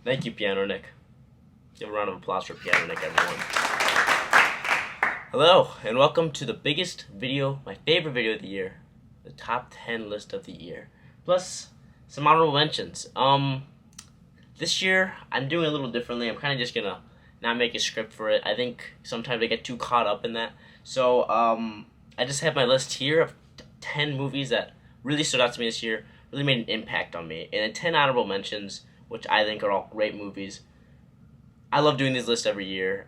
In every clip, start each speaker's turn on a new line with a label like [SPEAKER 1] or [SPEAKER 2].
[SPEAKER 1] Thank you, Piano Nick. Give a round of applause for Piano Nick, everyone. Hello, and welcome to the biggest video, my favorite video of the year, the top 10 list of the year, plus some honorable mentions. This year, I'm doing a little differently. I'm kind of just gonna not make a script for it. I think sometimes I get too caught up in that. So, I just have my list here of 10 movies that really stood out to me this year, really made an impact on me, and then 10 honorable mentions, which I think are all great movies. I love doing these lists every year.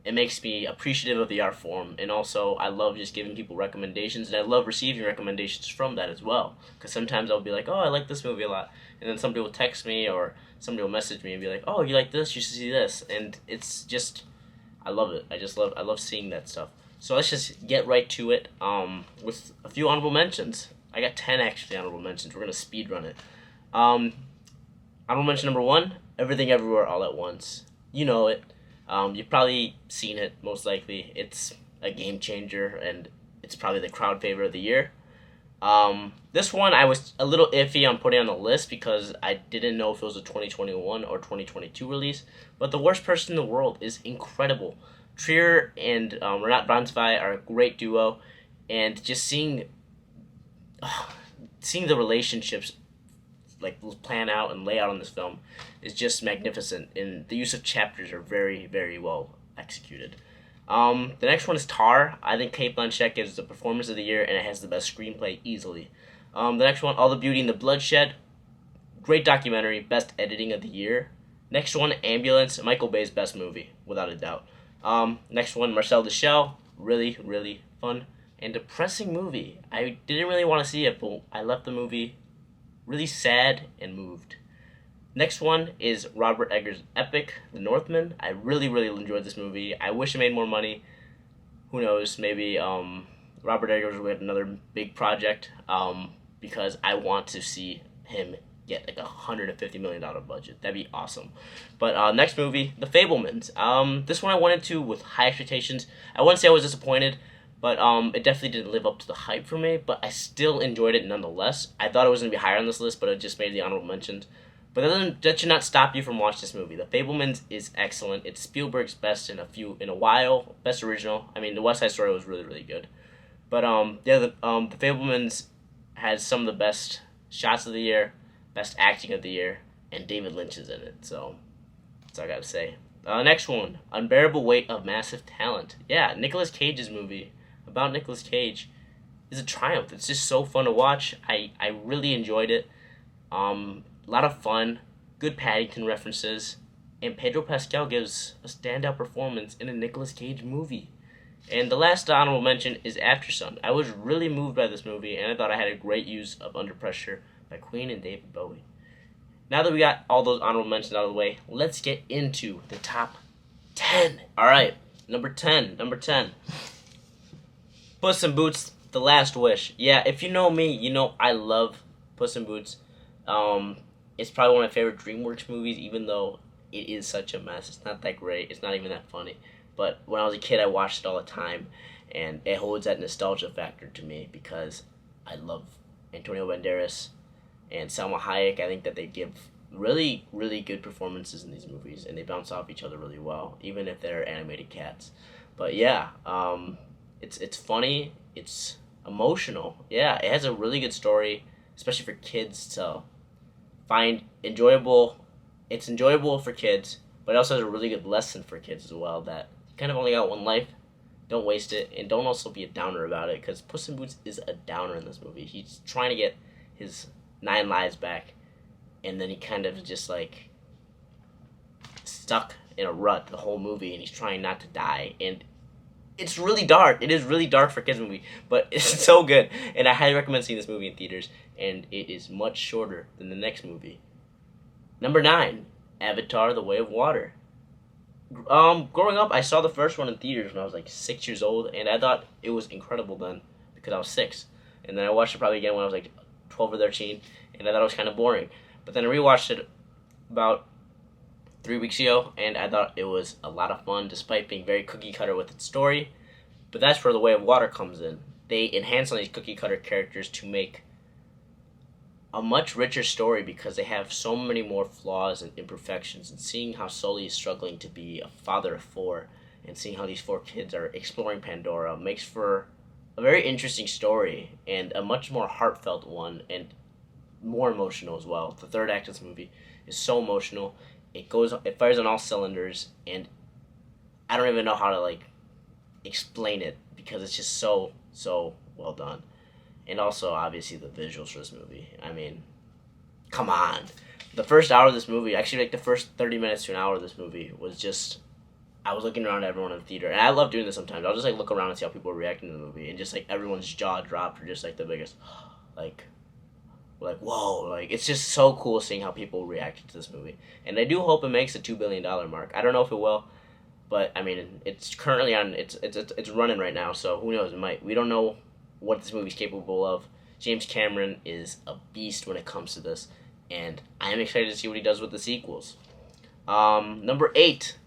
[SPEAKER 1] It makes me appreciative of the art form, and also I love just giving people recommendations, and I love receiving recommendations from that as well. Because sometimes I'll be like, oh, I like this movie a lot, and then somebody will text me or somebody will message me and be like, oh, you like this? You should see this, and it's just, I love it. I love seeing that stuff. So let's just get right to it. With a few honorable mentions. I got 10 actually honorable mentions. We're gonna speed run it. Honorable mention number 1, Everything Everywhere All at Once. You know it. You've probably seen it, most likely. It's a game changer, and it's probably the crowd favorite of the year. This one I was a little iffy on putting on the list because I didn't know if it was a 2021 or 2022 release. But The Worst Person in the World is incredible. Trier and Renat Braunzweig are a great duo, and just seeing the relationships like plan out and lay out on this film is just magnificent, and the use of chapters are very, very well executed. The next one is Tar. I think Cate Blanchett gives the performance of the year, and it has the best screenplay easily. The next one, All the Beauty and the Bloodshed. Great documentary, best editing of the year. Next one, Ambulance, Michael Bay's best movie, without a doubt. Next one, Marcel the Shell. Really, really fun and depressing movie. I didn't really want to see it, but I left the movie really sad and moved. Next one is Robert Eggers' epic, The Northman. I really, really enjoyed this movie. I wish it made more money. Who knows? Maybe Robert Eggers will get another big project because I want to see him get like $150 million budget. That'd be awesome. But next movie, The Fabelmans. This one I went into with high expectations. I wouldn't say I was disappointed, but it definitely didn't live up to the hype for me, but I still enjoyed it nonetheless. I thought it was going to be higher on this list, but it just made the honorable mentions. But that should not stop you from watching this movie. The Fabelmans is excellent. It's Spielberg's best in a while. Best original. I mean, The West Side Story was really, really good. But the Fabelmans has some of the best shots of the year, best acting of the year, and David Lynch is in it. So that's all I got to say. Next one, Unbearable Weight of Massive Talent. Yeah, Nicolas Cage's movie about Nicolas Cage is a triumph. It's just so fun to watch. I really enjoyed it. A lot of fun, good Paddington references, and Pedro Pascal gives a standout performance in a Nicolas Cage movie. And the last honorable mention is Aftersun. I was really moved by this movie, and I thought I had a great use of Under Pressure by Queen and David Bowie. Now that we got all those honorable mentions out of the way, let's get into the top 10. All right, number 10. Puss in Boots, The Last Wish. Yeah, if you know me, you know I love Puss in Boots. It's probably one of my favorite DreamWorks movies, even though it is such a mess. It's not that great. It's not even that funny. But when I was a kid, I watched it all the time, and it holds that nostalgia factor to me because I love Antonio Banderas and Salma Hayek. I think that they give really, really good performances in these movies, and they bounce off each other really well, even if they're animated cats. But yeah, it's funny. It's emotional. Yeah, it has a really good story, especially for kids to find enjoyable. It's enjoyable for kids, but it also has a really good lesson for kids as well, that you kind of only got one life. Don't waste it, and don't also be a downer about it, because Puss in Boots is a downer in this movie. He's trying to get his 9 lives back, and then he kind of just like stuck in a rut the whole movie, and he's trying not to die, and it's really dark. It is really dark for a kids movie, but it's so good, and I highly recommend seeing this movie in theaters, and it is much shorter than the next movie. Number 9, Avatar: The Way of Water. Growing up, I saw the first one in theaters when I was like 6 years old, and I thought it was incredible then because I was 6. And then I watched it probably again when I was like 12 or 13, and I thought it was kind of boring. But then I rewatched it about 3 weeks ago, and I thought it was a lot of fun despite being very cookie cutter with its story. But that's where The Way of Water comes in. They enhance on these cookie cutter characters to make a much richer story because they have so many more flaws and imperfections. And seeing how Sully is struggling to be a father of four, and seeing how these four kids are exploring Pandora makes for a very interesting story and a much more heartfelt one and more emotional as well. The third act of this movie is so emotional. It fires on all cylinders, and I don't even know how to like explain it because it's just so well done. And also, obviously, the visuals for this movie. I mean, come on. The first hour of this movie, actually, like the first 30 minutes to an hour of this movie, was just. I was looking around at everyone in the theater. And I love doing this sometimes. I'll just, like, look around and see how people are reacting to the movie. And just, like, everyone's jaw dropped or just, like, the biggest. Like, whoa. Like, it's just so cool seeing how people reacted to this movie. And I do hope it makes the $2 billion mark. I don't know if it will. But, I mean, it's currently on. It's running right now. So, who knows? It might. We don't know what this movie's capable of. James Cameron is a beast when it comes to this, and I am excited to see what he does with the sequels. Number 8,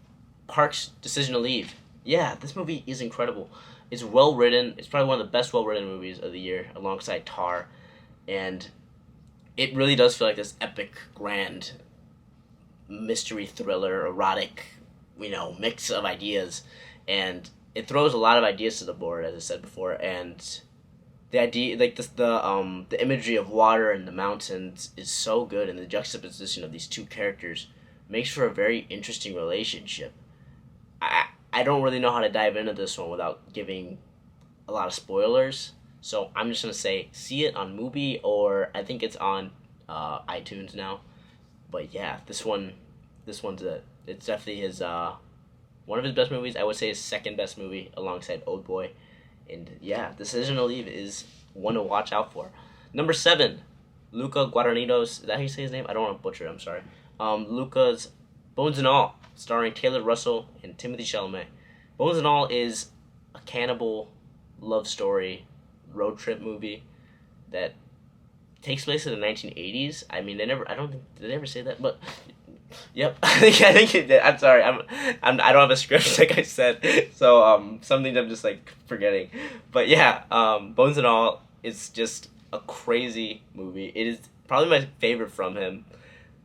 [SPEAKER 1] Park's Decision to Leave. Yeah, this movie is incredible. It's well written. It's probably one of the best well written movies of the year, alongside Tar, and it really does feel like this epic, grand mystery thriller, erotic, mix of ideas, and it throws a lot of ideas to the board, as I said before, and the idea, like the imagery of water and the mountains is so good, and the juxtaposition of these two characters makes for a very interesting relationship. I don't really know how to dive into this one without giving a lot of spoilers, so I'm just gonna say see it on Mubi, or I think it's on iTunes now. But yeah, this one's it's definitely his one of his best movies. I would say his second best movie alongside Oldboy. And yeah, Decision to Leave is one to watch out for. Number 7, Luca Guadagnino's. Is that how you say his name? I don't want to butcher it. I'm sorry. Luca's Bones and All, starring Taylor Russell and Timothée Chalamet. Bones and All is a cannibal love story road trip movie that takes place in the 1980s. I mean, did they ever say that? But yep, I think it did. I'm sorry, I don't have a script like I said, so some things I'm just like forgetting. But yeah, Bones and All is just a crazy movie. It is probably my favorite from him,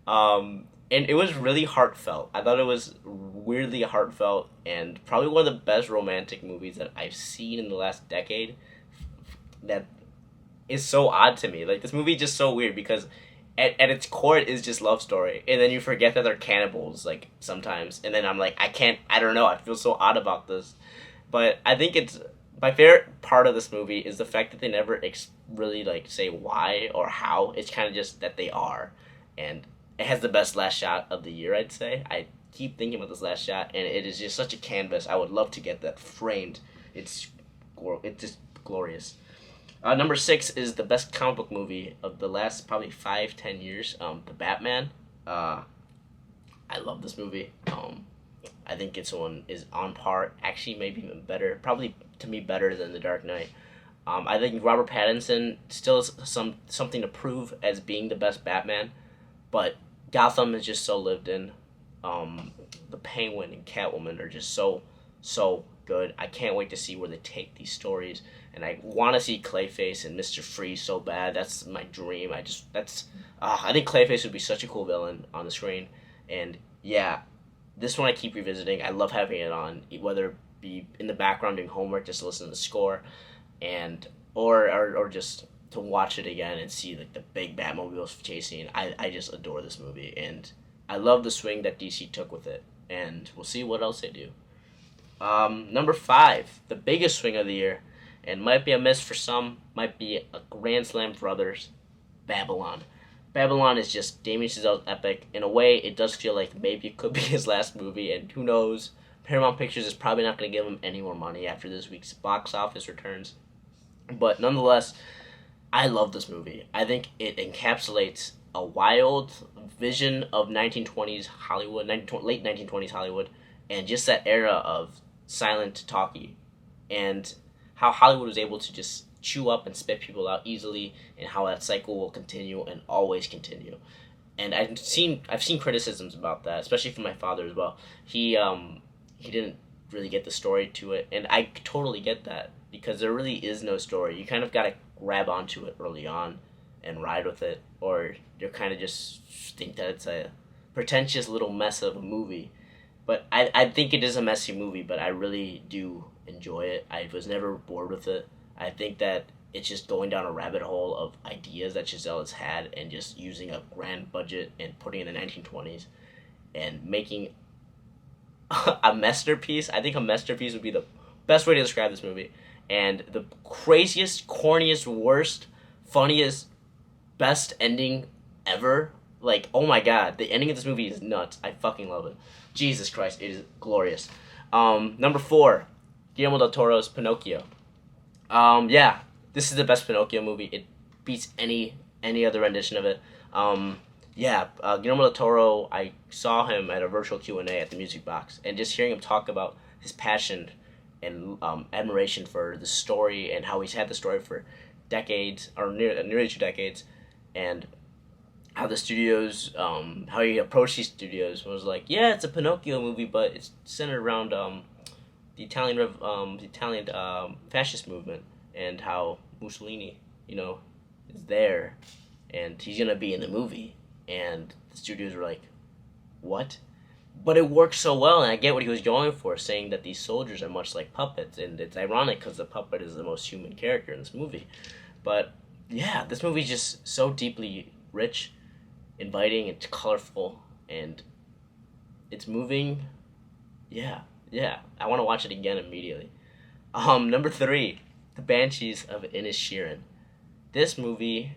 [SPEAKER 1] and it was really heartfelt. I thought it was weirdly heartfelt and probably one of the best romantic movies that I've seen in the last decade. That is so odd to me. Like, this movie is just so weird because at its core it is just love story, and then you forget that they're cannibals like sometimes, and then I'm like, I don't know, I feel so odd about this. But I think it's my favorite part of this movie is the fact that they never really like say why or how. It's kind of just that they are, and it has the best last shot of the year, I'd say. I keep thinking about this last shot, and it is just such a canvas. I would love to get that framed. It's just glorious. Number 6 is the best comic book movie of the last probably 5-10 years. The Batman. I love this movie. I think it's one is on par. Actually, maybe even better. Probably to me better than The Dark Knight. I think Robert Pattinson still has something to prove as being the best Batman, but Gotham is just so lived in. The Penguin and Catwoman are just so good. I can't wait to see where they take these stories, and I want to see Clayface and Mr. Freeze so bad. That's my dream. I think Clayface would be such a cool villain on the screen, and yeah, this one I keep revisiting. I love having it on, whether it be in the background doing homework, just to listen to the score, and or just to watch it again and see like the big Batmobiles chasing. I just adore this movie, and I love the swing that DC took with it, and we'll see what else they do. Number 5, the biggest swing of the year, and might be a miss for some, might be a grand slam for others, Babylon. Babylon is just Damien Chazelle's epic. In a way, it does feel like maybe it could be his last movie, and who knows, Paramount Pictures is probably not going to give him any more money after this week's box office returns. But nonetheless, I love this movie. I think it encapsulates a wild vision of 1920s Hollywood, late 1920s Hollywood, and just that era of silent talkie, and how Hollywood was able to just chew up and spit people out easily, and how that cycle will continue and always continue. And I've seen criticisms about that, especially from my father as well. He didn't really get the story to it, and I totally get that because there really is no story. You kind of got to grab onto it early on, and ride with it, or you kind of just think that it's a pretentious little mess of a movie. But I think it is a messy movie, but I really do enjoy it. I was never bored with it. I think that it's just going down a rabbit hole of ideas that Giselle has had and just using a grand budget and putting in the 1920s and making a masterpiece. I think a masterpiece would be the best way to describe this movie. And the craziest, corniest, worst, funniest, best ending ever. Like, oh my god, the ending of this movie is nuts. I fucking love it. Jesus Christ, it is glorious. Number 4, Guillermo del Toro's Pinocchio. Yeah, this is the best Pinocchio movie. It beats any other rendition of it. Guillermo del Toro, I saw him at a virtual Q&A at the Music Box, and just hearing him talk about his passion and admiration for the story and how he's had the story for decades, or nearly 2 decades, and how the studios, how he approached these studios was like, yeah, it's a Pinocchio movie, but it's centered around the Italian fascist movement, and how Mussolini, is there, and he's gonna be in the movie, and the studios were like, what? But it works so well, and I get what he was going for, saying that these soldiers are much like puppets, and it's ironic because the puppet is the most human character in this movie. But yeah, this movie is just so deeply rich, inviting, it's colorful, and it's moving. Yeah, I want to watch it again immediately. Number 3, The Banshees of Inisherin. This movie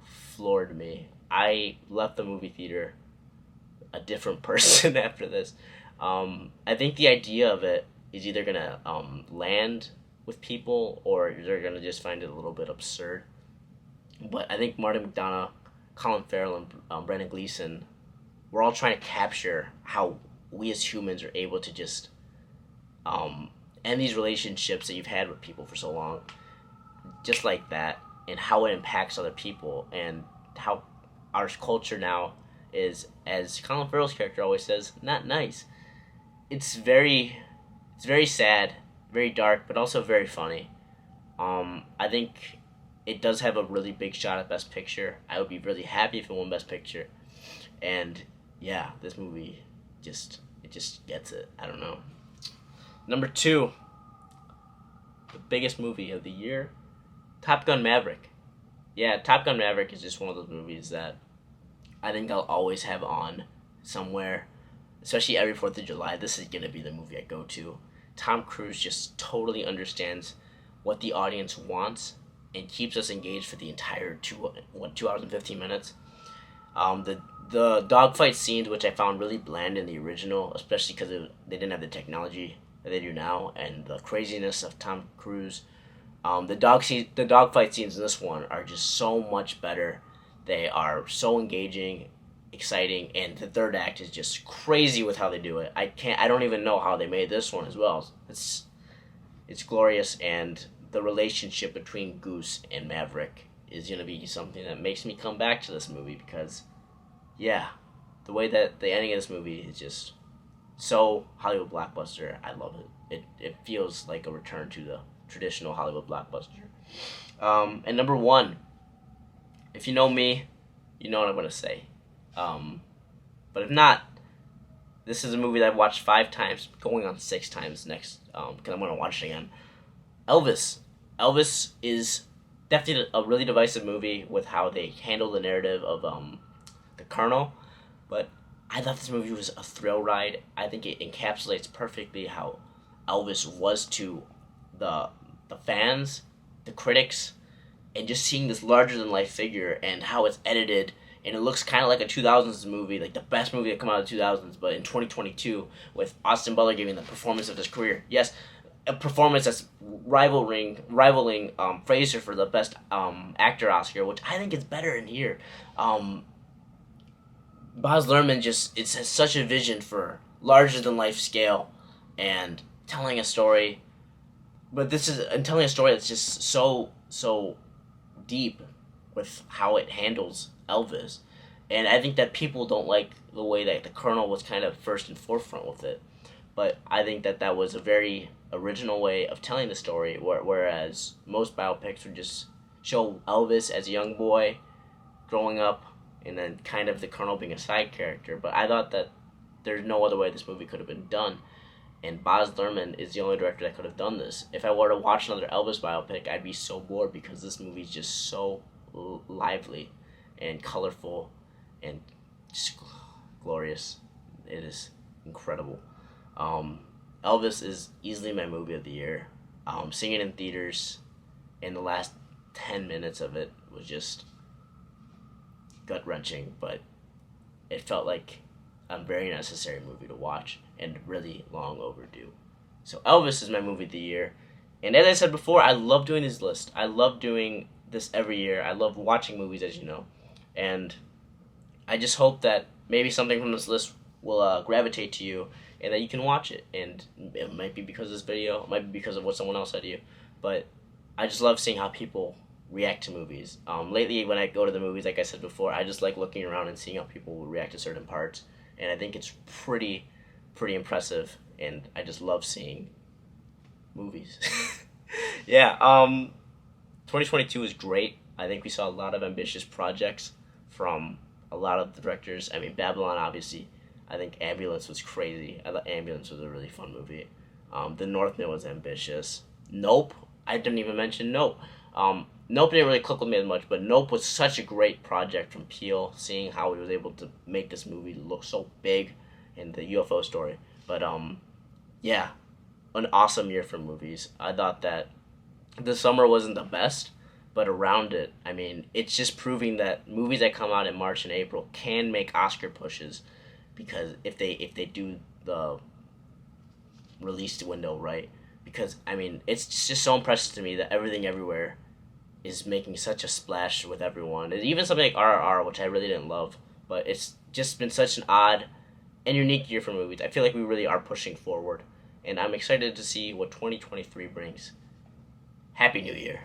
[SPEAKER 1] floored me. I left the movie theater a different person after this. I think the idea of it is either gonna land with people, or they're gonna just find it a little bit absurd. But I think Martin McDonagh, Colin Farrell, and Brendan Gleeson, we're all trying to capture how we as humans are able to just end these relationships that you've had with people for so long, just like that, and how it impacts other people, and how our culture now is, as Colin Farrell's character always says, not nice. It's very sad, very dark, but also very funny. I think it does have a really big shot at Best Picture. I would be really happy if it won Best Picture. And yeah, this movie just gets it. I don't know. Number 2, the biggest movie of the year, Top Gun Maverick. Yeah, Top Gun Maverick is just one of those movies that I think I'll always have on somewhere, especially every 4th of July. This is going to be the movie I go to. Tom Cruise just totally understands what the audience wants and keeps us engaged for the entire 2 hours and 15 minutes. The dogfight scenes, which I found really bland in the original, especially because they didn't have the technology that they do now, and the craziness of Tom Cruise. The dogfight scenes in this one are just so much better. They are so engaging, exciting, and the third act is just crazy with how they do it. I don't even know how they made this one as well. It's glorious, and the relationship between Goose and Maverick is gonna be something that makes me come back to this movie, because yeah, the way that the ending of this movie is just so Hollywood blockbuster. I love it. It feels like a return to the traditional Hollywood blockbuster. And number 1, if you know me, you know what I'm gonna say. But if not, this is a movie that I've watched 5 times, going on 6 times next, because I'm gonna watch it again. Elvis. Elvis is definitely a really divisive movie with how they handle the narrative of the Colonel, but I thought this movie was a thrill ride. I think it encapsulates perfectly how Elvis was to the fans, the critics, and just seeing this larger than life figure and how it's edited, and it looks kind of like a 2000s movie, like the best movie that come out of the 2000s, but in 2022 with Austin Butler giving the performance of his career. Yes, a performance that's rivaling Fraser for the best actor Oscar, which I think is better in here. Baz Luhrmann has such a vision for larger than life scale and telling a story, but telling a story that's just so deep with how it handles Elvis. And I think that people don't like the way that the Colonel was kind of first and forefront with it. But I think that was a very original way of telling the story, whereas most biopics would just show Elvis as a young boy growing up and then kind of the Colonel being a side character. But I thought that there's no other way this movie could have been done. And Baz Luhrmann is the only director that could have done this. If I were to watch another Elvis biopic, I'd be so bored because this movie is just so lively and colorful and just glorious. It is incredible. Elvis is easily my movie of the year. Seeing it in theaters, and the last 10 minutes of it was just gut wrenching, but it felt like a very necessary movie to watch and really long overdue. So Elvis is my movie of the year. And as I said before, I love doing this list. I love doing this every year. I love watching movies, as you know. And I just hope that maybe something from this list will gravitate to you and that you can watch it. And it might be because of this video, it might be because of what someone else said to you. But I just love seeing how people react to movies. Lately, when I go to the movies, like I said before, I just like looking around and seeing how people react to certain parts. And I think it's pretty impressive. And I just love seeing movies. Yeah, 2022 is great. I think we saw a lot of ambitious projects from a lot of the directors. I mean, Babylon, obviously. I think Ambulance was crazy. I thought Ambulance was a really fun movie. The Northman was ambitious. Nope. I didn't even mention Nope. Nope didn't really click with me as much, but Nope was such a great project from Peele, seeing how he was able to make this movie look so big in the UFO story. But, yeah, an awesome year for movies. I thought that the summer wasn't the best, but around it, I mean, it's just proving that movies that come out in March and April can make Oscar pushes, because if they do the release window right. Because, I mean, it's just so impressive to me that Everything Everywhere is making such a splash with everyone. And even something like RRR, which I really didn't love, but it's just been such an odd and unique year for movies. I feel like we really are pushing forward, and I'm excited to see what 2023 brings. Happy New Year.